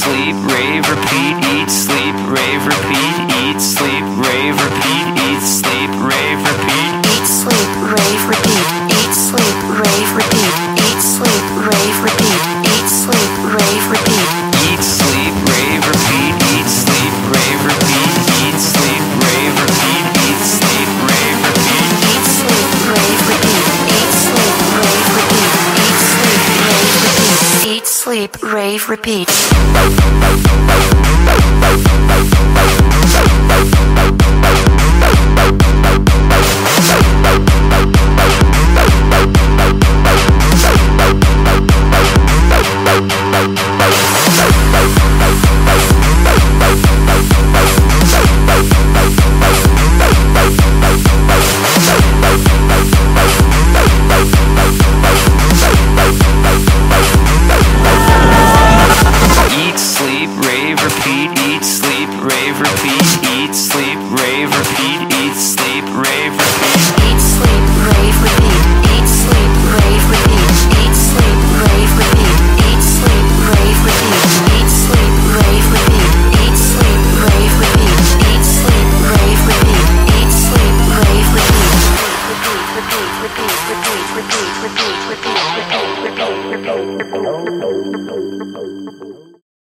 sleep, rave, repeat, eat, sleep, rave, repeat, eat, sleep, rave, repeat, eat, sleep, rave, repeat. Eat, sleep, rave, repeat. Eat, sleep, rave, repeat. Eat, sleep, rave, repeat. Eat, sleep, rave, repeat. Eat, sleep, rave, repeat, eat, sleep, rave, repeat, eat, sleep, rave, repeat, eat, sleep, rave, repeat. Eat, sleep, rave, repeat. Eat, sleep, rave, repeat. Eat, sleep, rave, repeat. Eat, sleep, rave, repeat, eat, sleep, rave, repeat, eat, sleep, rave, repeat, eat, sleep, rave, repeat. Eat, sleep, rave, repeat. Eat, sleep, rave, repeat. Eat, sleep, rave, repeat. Eat, sleep, rave, repeat. Eat, sleep, rave, repeat. Eat, sleep, rave, repeat. Eat, sleep, rave, repeat. Eat, sleep, rave, repeat. Repeat, repeat, repeat, repeat, repeat, repeat, repeat, repeat.